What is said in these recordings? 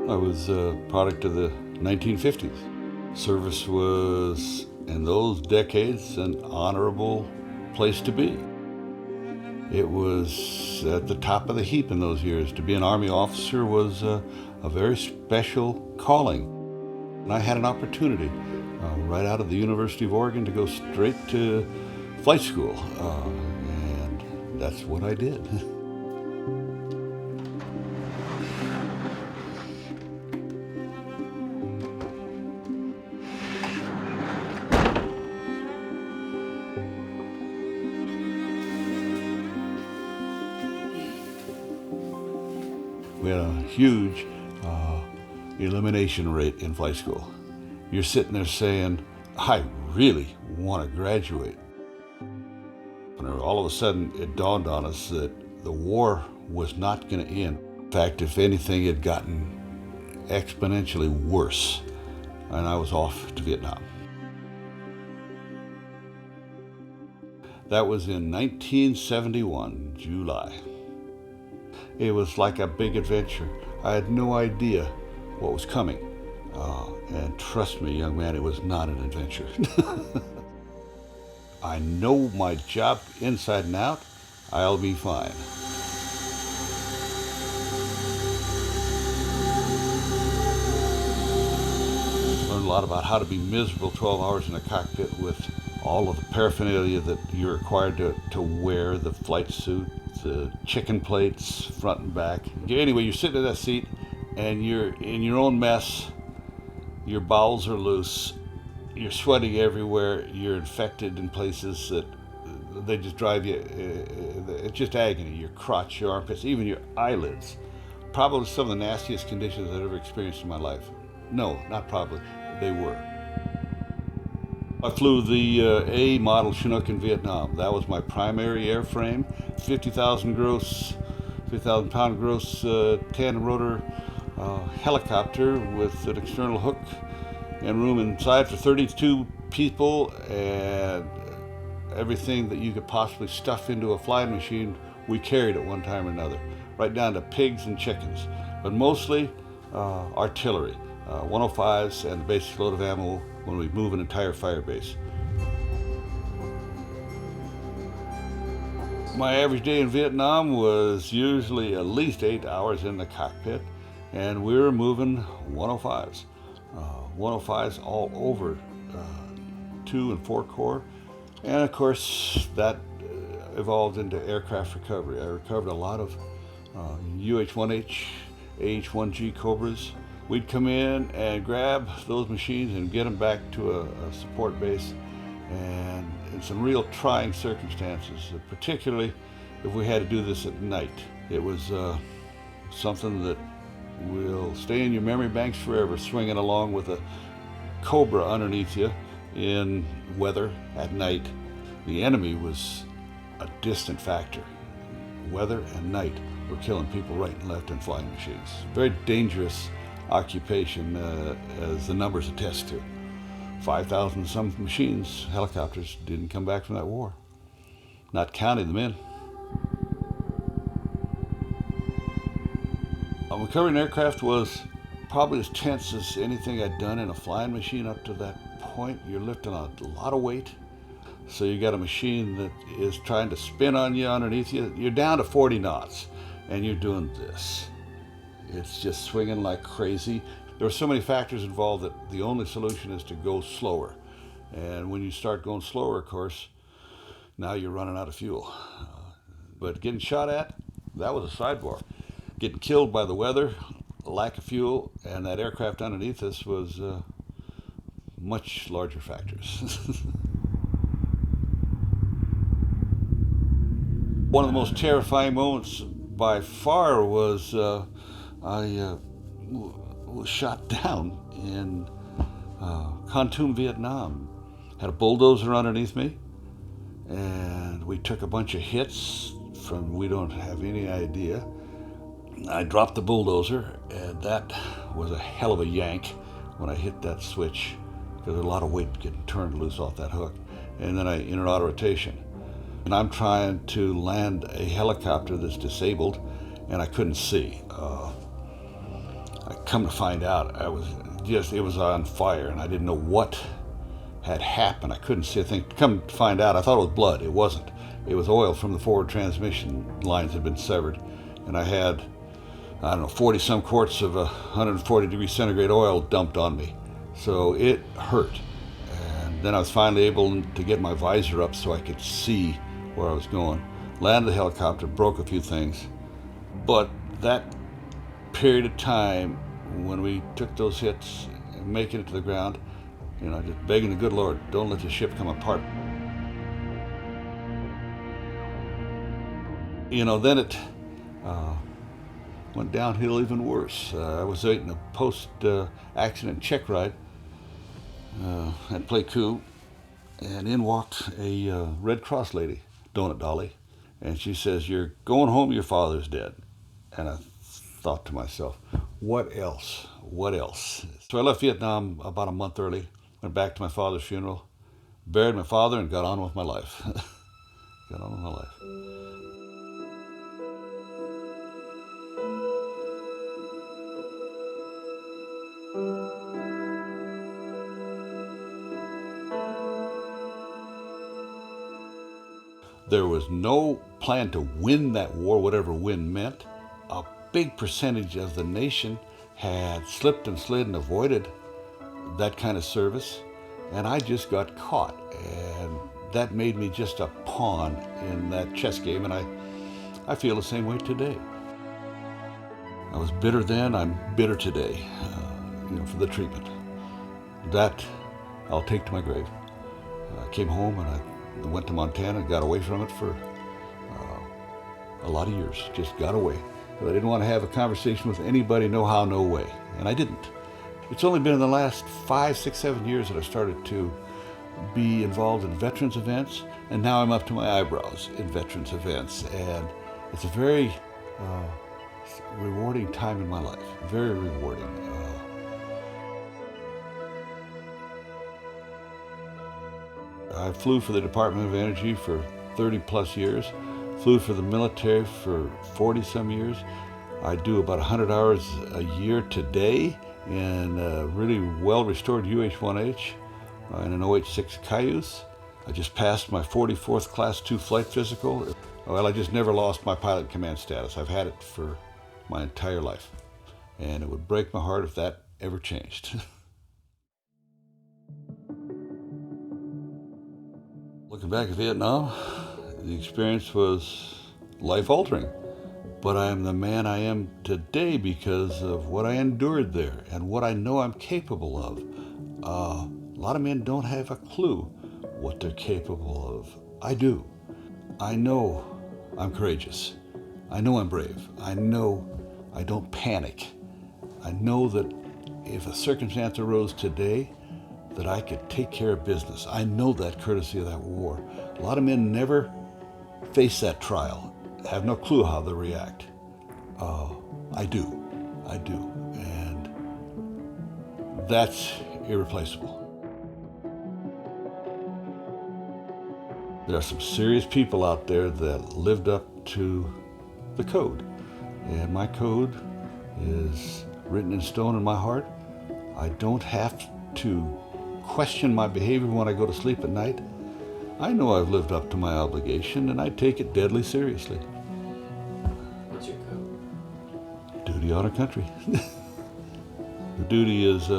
I was a product of the 1950s. Service was, in those decades, an honorable place to be. It was at the top of the heap in those years. To be an Army officer was a very special calling. And I had an opportunity right out of the University of Oregon to go straight to flight school. And that's what I did. We had a huge elimination rate in flight school. You're sitting there saying, I really want to graduate. And all of a sudden it dawned on us that the war was not going to end. In fact, if anything, it had gotten exponentially worse. And I was off to Vietnam. That was in 1971, July. It was like a big adventure. I had no idea what was coming. And trust me, young man, it was not an adventure. I know my job inside and out. I'll be fine. Learned a lot about how to be miserable 12 hours in a cockpit with all of the paraphernalia that you're required to wear, the flight suit, the chicken plates, front and back. Anyway, you're sitting in that seat and you're in your own mess. Your bowels are loose. You're sweating everywhere. You're infected in places that they just drive you. It's just agony. Your crotch, your armpits, even your eyelids. Probably some of the nastiest conditions I've ever experienced in my life. No, not probably. They were. I flew the A model Chinook in Vietnam. That was my primary airframe. 50,000 pound gross tandem rotor helicopter with an external hook and room inside for 32 people, and everything that you could possibly stuff into a flying machine we carried at one time or another, right down to pigs and chickens, but mostly artillery, 105s and the basic load of ammo when we move an entire fire base. My average day in Vietnam was usually at least 8 hours in the cockpit, and we were moving 105s. 105s all over 2 and 4 Corps. And of course, that evolved into aircraft recovery. I recovered a lot of UH-1H, AH-1G Cobras. We'd come in and grab those machines and get them back to a support base, and in some real trying circumstances, particularly if we had to do this at night. It was something that will stay in your memory banks forever, swinging along with a Cobra underneath you in weather at night. The enemy was a distant factor. Weather and night were killing people right and left in flying machines. Very dangerous occupation, as the numbers attest to. 5,000 some machines, helicopters, didn't come back from that war, not counting the men. Recovering aircraft was probably as tense as anything I'd done in a flying machine up to that point. You're lifting a lot of weight, so you got a machine that is trying to spin on you underneath you. You're down to 40 knots, and you're doing this. It's just swinging like crazy. There are so many factors involved that the only solution is to go slower. And when you start going slower, of course, now you're running out of fuel. But getting shot at, that was a sidebar. Getting killed by the weather, lack of fuel, and that aircraft underneath us was much larger factors. One of the most terrifying moments by far was I was shot down in Kon Vietnam. Had a bulldozer underneath me, and we took a bunch of hits from we don't have any idea. I dropped the bulldozer, and that was a hell of a yank when I hit that switch, because there's a lot of weight getting turned loose off that hook. And then I entered auto rotation. And I'm trying to land a helicopter that's disabled, and I couldn't see. I come to find out, it was on fire, and I didn't know what had happened. I couldn't see a thing. Come to find out, I thought it was blood. It wasn't. It was oil from the forward transmission lines had been severed, and I had, 40 some quarts of 140 degree centigrade oil dumped on me. So it hurt. And then I was finally able to get my visor up so I could see where I was going. Landed the helicopter, broke a few things. But that period of time when we took those hits, making it to the ground, just begging the good Lord, don't let the ship come apart. Then it went downhill even worse. I was waiting a post-accident check ride at Pleiku, and in walked a Red Cross lady, Donut Dolly, and she says, "You're going home, your father's dead." And I thought to myself, what else? What else? So I left Vietnam about a month early, went back to my father's funeral, buried my father, and got on with my life. Got on with my life. There was no plan to win that war, whatever win meant. A big percentage of the nation had slipped and slid and avoided that kind of service, and I just got caught, and that made me just a pawn in that chess game, and I feel the same way today. I was bitter then, I'm bitter today, for the treatment. That I'll take to my grave. I came home and I went to Montana and got away from it for a lot of years. Just got away. But I didn't want to have a conversation with anybody, no how, no way. And I didn't. It's only been in the last 5, 6, 7 years that I started to be involved in veterans events, and now I'm up to my eyebrows in veterans events. And it's a very rewarding time in my life. Very rewarding. I flew for the Department of Energy for 30 plus years, flew for the military for 40 some years. I do about 100 hours a year today in a really well restored UH-1H and an OH-6 Cayuse. I just passed my 44th Class 2 flight physical. Well, I just never lost my pilot command status. I've had it for my entire life. And it would break my heart if that ever changed. Looking back at Vietnam, the experience was life-altering. But I am the man I am today because of what I endured there and what I know I'm capable of. A lot of men don't have a clue what they're capable of. I do. I know I'm courageous. I know I'm brave. I know I don't panic. I know that if a circumstance arose today, that I could take care of business. I know that courtesy of that war. A lot of men never face that trial, have no clue how they'll react. I do. And that's irreplaceable. There are some serious people out there that lived up to the code. And my code is written in stone in my heart. I don't have to question my behavior when I go to sleep at night. I know I've lived up to my obligation, and I take it deadly seriously. What's your code? Duty, honor, country. The duty is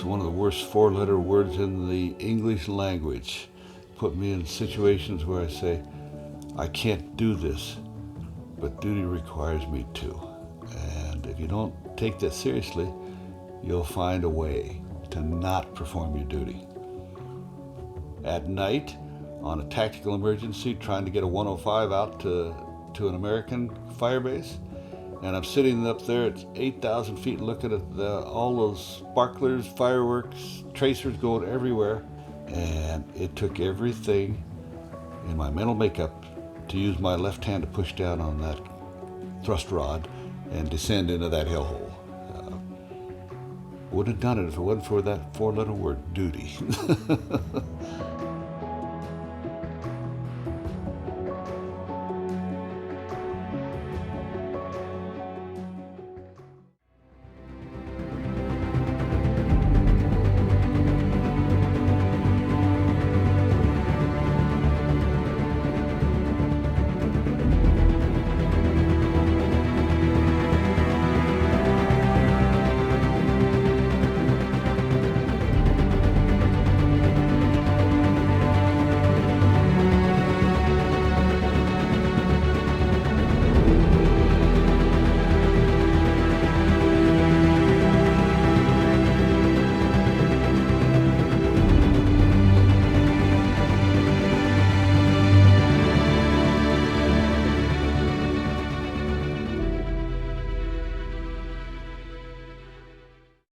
one of the worst four-letter words in the English language. Put me in situations where I say, I can't do this, but duty requires me to. And if you don't take that seriously, you'll find a way to not perform your duty. At night, on a tactical emergency, trying to get a 105 out to an American firebase, and I'm sitting up there at 8,000 feet looking at all those sparklers, fireworks, tracers going everywhere, and it took everything in my mental makeup to use my left hand to push down on that thrust rod and descend into that hellhole. Wouldn't have done it if it wasn't for that four-letter word, duty.